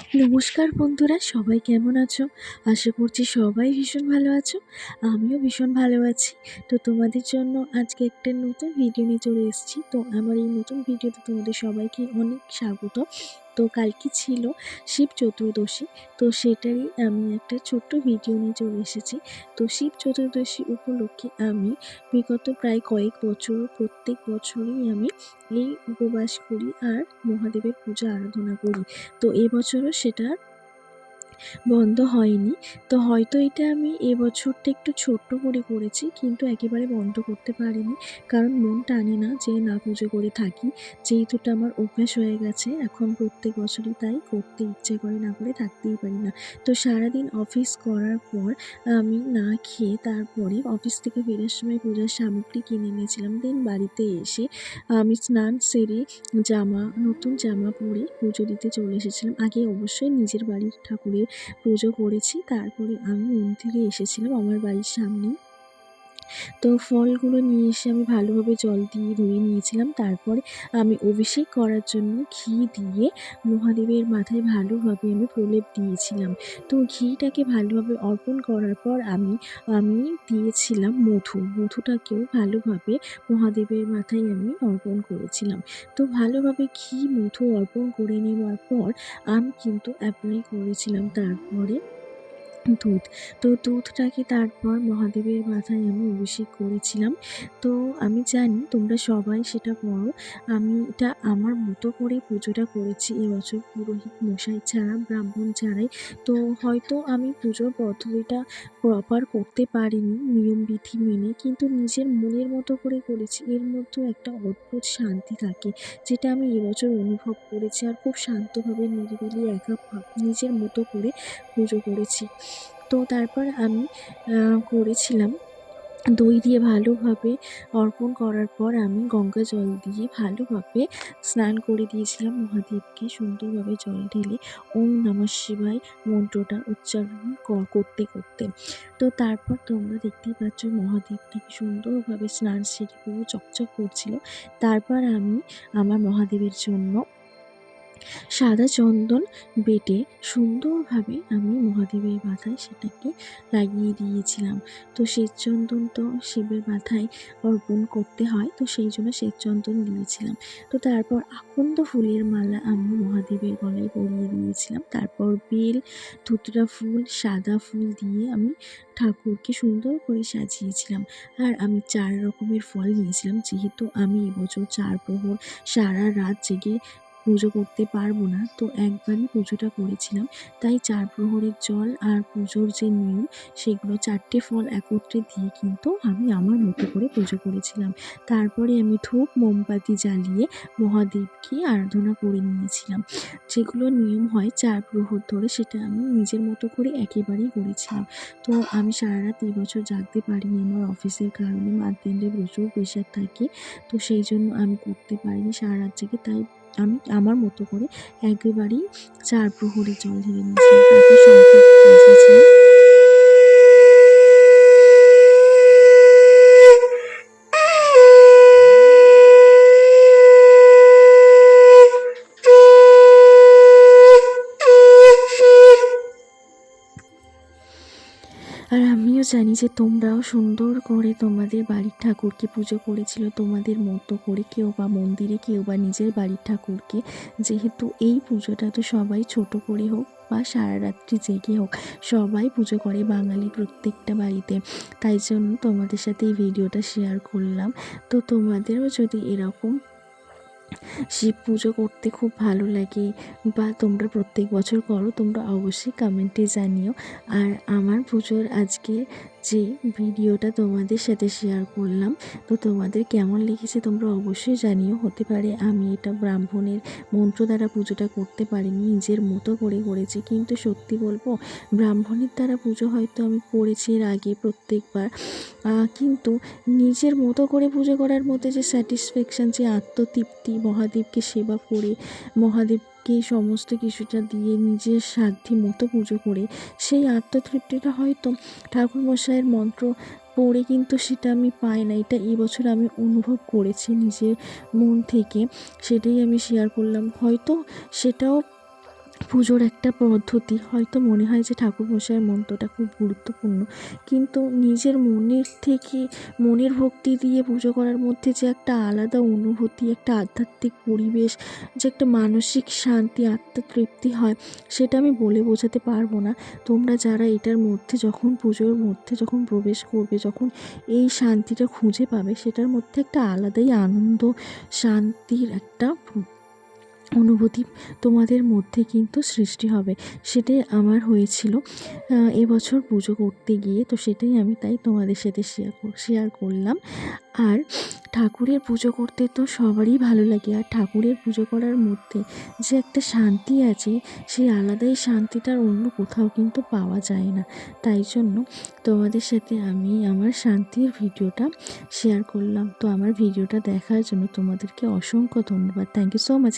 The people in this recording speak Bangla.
নমস্কার বন্ধুরা, সবাই কেমন আছো? আশা করছি সবাই ভীষণ ভালো আছো। আমিও ভীষণ ভালো আছি। তো তোমাদের জন্য আজকে একটা নতুন ভিডিও নিয়ে চলে এসেছি। তো আমার এই নতুন ভিডিওতে তোমাদের সবাইকে অনেক স্বাগত। তো কালকে ছিল শিব চতুর্দশী। তো সেটারই আমি একটা ছোট্ট ভিডিও নিয়ে চলে এসেছি। তো শিব চতুর্দশী উপলক্ষে আমি বিগত প্রায় কয়েক বছর প্রত্যেক বছরই আমি এই উপবাস করি আর মহাদেবের পূজা আরাধনা করি। তো এবছরও সেটা বন্ধ হয়নি। তো হয়তো এটা আমি এবছরটা একটু ছোট্ট করে করেছি, কিন্তু একেবারে বন্ধ করতে পারিনি। কারণ মন টানে না যে না পুজো করে থাকি। যেহেতু এটা আমার অভ্যাস হয়ে গেছে, এখন প্রত্যেক বছরই তাই করতে ইচ্ছে করে, না করে থাকতেই পারি না। তো সারাদিন অফিস করার পর আমি না খেয়ে তারপরে অফিস থেকে ফেরার সময় পূজার সামগ্রী কিনে নিয়েছিলাম। দেন বাড়িতে এসে আমি স্নান সেরে নতুন জামা পরে পুজো দিতে চলে এসেছিলাম। আগে অবশ্যই নিজের বাড়ির ঠাকুরের পুজো করেছি, তারপরে আমি মন্দিরে এসেছিলাম আমার বাড়ির সামনেই। তো ফলগুলো নিয়ে এসে আমি ভালোভাবে জল দিয়ে ধুয়ে নিয়েছিলাম। তারপরে আমি অভিষেক করার জন্য ঘি দিয়ে মহাদেবের মাথায় ভালোভাবে আমি প্রলেপ দিয়েছিলাম। তো ঘিটাকে ভালোভাবে অর্পণ করার পর আমি আমি দিয়েছিলাম মধু। মধুটাকেও ভালোভাবে মহাদেবের মাথায় আমি অর্পণ করেছিলাম। তো ভালোভাবে ঘি মধু অর্পণ করে নেওয়ার পর আমি কিন্তু অ্যাপ্লাই করেছিলাম তারপরে দুধ। তো দুধটাকে তারপর মহাদেবের মাথায় আমি অভিষেক করেছিলাম। তো আমি জানি তোমরা সবাই সেটা করো। আমি এটা আমার মতো করে পুজোটা করেছি এবছর, পুরোহিত মশাই ছাড়া, ব্রাহ্মণ ছাড়াই। তো হয়তো আমি পুজোর পদ্ধতিটা প্রপার করতে পারিনি নিয়ম বিধি মেনে, কিন্তু নিজের মনের মতো করে করেছি। এর মধ্যেও একটা অদ্ভুত শান্তি থাকে, যেটা আমি এবছর অনুভব করেছি। আর খুব শান্তভাবে নিরিবিলি একা নিজের মতো করে পুজো করেছি। তো তারপর আমি করেছিলাম দই দিয়ে ভালোভাবে অর্পণ করার পর আমি গঙ্গা জল দিয়ে ভালোভাবে স্নান করে দিয়েছিলাম মহাদেবকে, সুন্দরভাবে জল ঢেলে ওম নমঃ শিবায় মন্ত্রটা উচ্চারণ করতে করতে। তো তারপর তোমরা দেখতেই পাচ্ছ মহাদেবটাকে সুন্দরভাবে স্নান সেরে পুরো চকচক করছিল। তারপর আমি আমার মহাদেবের জন্য সাদা চন্দন বেটে সুন্দরভাবে আমি মহাদেবের মাথায় সেটাকে লাগিয়ে দিয়েছিলাম। তো শ্বেতচন্দন তো শিবের মাথায় অর্পণ করতে হয়, তো সেই জন্য শ্বেতচন্দন দিয়েছিলাম। তো তারপর আকন্দ ফুলের মালা আমি মহাদেবের গলায় পরিয়ে দিয়েছিলাম। তারপর বেল, ধুতরা ফুল, সাদা ফুল দিয়ে আমি ঠাকুরকে সুন্দর করে সাজিয়েছিলাম। আর আমি 4 রকমের ফল নিয়েছিলাম, যেহেতু আমি এবছর 4 প্রহর সারা রাত জেগে পুজো করতে পারবো না, তো একবারই পুজোটা করেছিলাম। তাই 4 প্রহরের জল আর পুজোর যে নিয়ম, সেগুলো 4টে ফল একত্রে দিয়ে কিন্তু আমি আমার মতো করে পুজো করেছিলাম। তারপরে আমি ধূপ মোমবাতি জ্বালিয়ে মহাদেবকে আরাধনা করে নিয়েছিলাম। যেগুলো নিয়ম হয় 4 প্রহর ধরে, সেটা আমি নিজের মতো করে একেবারেই করেছিলাম। তো আমি সারা রাত এই বছর জাগতে পারিনি, আমার অফিসের কারণে মান্থ এন্ডে প্রচুর প্রেশার থাকে। তো সেই জন্য আমি করতে পারিনি সারা রাত জেগে। তাই আমি আমার মতো করে একেবারেই 4 প্রহরের জল ঢেলে নিয়েছিলাম। তারপর শঙ্খ বাজিয়েছিলাম। আর আমিও জানি যে তোমরাও সুন্দর করে তোমাদের বাড়ির ঠাকুরকে পুজো করেছিল তোমাদের মতো করে, কেউ বা মন্দিরে, কেউ বা নিজের বাড়ির ঠাকুরকে। যেহেতু এই পুজোটা তো সবাই ছোট করে হোক বা সারা রাত্রি জেগে হোক, সবাই পুজো করে বাঙালি প্রত্যেকটা বাড়িতে। তাই জন্য তোমাদের সাথে এই ভিডিওটা শেয়ার করলাম। তো তোমাদেরও যদি এরকম শিব পুজো করতে খুব ভালো লাগে বা তোমরা প্রত্যেক বছর করো, তোমরা অবশ্যই কমেন্টে জানিও। আর আমার পুজোর আজকে যে ভিডিওটা তোমাদের সাথে শেয়ার করলাম, তো তোমাদের কেমন লেগেছে তোমরা অবশ্যই জানিও। হতে পারে আমি এটা ব্রাহ্মণের মন্ত্র দ্বারা পুজোটা করতে পারিনি, নিজের মতো করে করেছি। কিন্তু সত্যি বলবো, ব্রাহ্মণের দ্বারা পুজো হয়তো আমি করেছি এর আগে প্রত্যেকবার, কিন্তু নিজের মতো করে পুজো করার মধ্যে যে স্যাটিসফ্যাকশান, যে আত্মতৃপ্তি, মহাদেবকে সেবা করে, মহাদেবকে সমস্ত কিছুটা দিয়ে নিজের সাধ্যি মতো পুজো করে, সেই আত্মতৃপ্তিটা হয়তো ঠাকুরমশাইয়ের মন্ত্র পড়ে কিন্তু সেটা আমি পাই না। এটা এবছর আমি অনুভব করেছি নিজের মন থেকে, সেটাই আমি শেয়ার করলাম। হয়তো সেটাও পুজোর একটা পদ্ধতি। হয়তো মনে হয় যে ঠাকুরমশাইয়ের মন্ত্রটা খুব গুরুত্বপূর্ণ, কিন্তু নিজের মনের থেকে মনের ভক্তি দিয়ে পুজো করার মধ্যে যে একটা আলাদা অনুভূতি, একটা আধ্যাত্মিক পরিবেশ, যে একটা মানসিক শান্তি, আত্মতৃপ্তি হয়, সেটা আমি বলে বোঝাতে পারবো না। তোমরা যারা এটার মধ্যে যখন পুজোর মধ্যে যখন প্রবেশ করবে, যখন এই শান্তিটা খুঁজে পাবে, সেটার মধ্যে একটা আলাদাই আনন্দ, শান্তির একটা অনুভূতি তোমাদের মধ্যে কিন্তু সৃষ্টি হবে। সেটাই আমার হয়েছিল এবছর পুজো করতে গিয়ে। তো সেটাই আমি তাই তোমাদের সাথে শেয়ার করলাম। আর ঠাকুরের পুজো করতে তো সবারই ভালো লাগে, আর ঠাকুরের পুজো করার মধ্যে যে একটা শান্তি আছে, সেই আলাদাই শান্তিটার অন্য কোথাও কিন্তু পাওয়া যায় না। তাই জন্য তোমাদের সাথে আমি আমার শান্তির ভিডিওটা শেয়ার করলাম। তো আমার ভিডিওটা দেখার জন্য তোমাদেরকে অসংখ্য ধন্যবাদ। Thank you so much.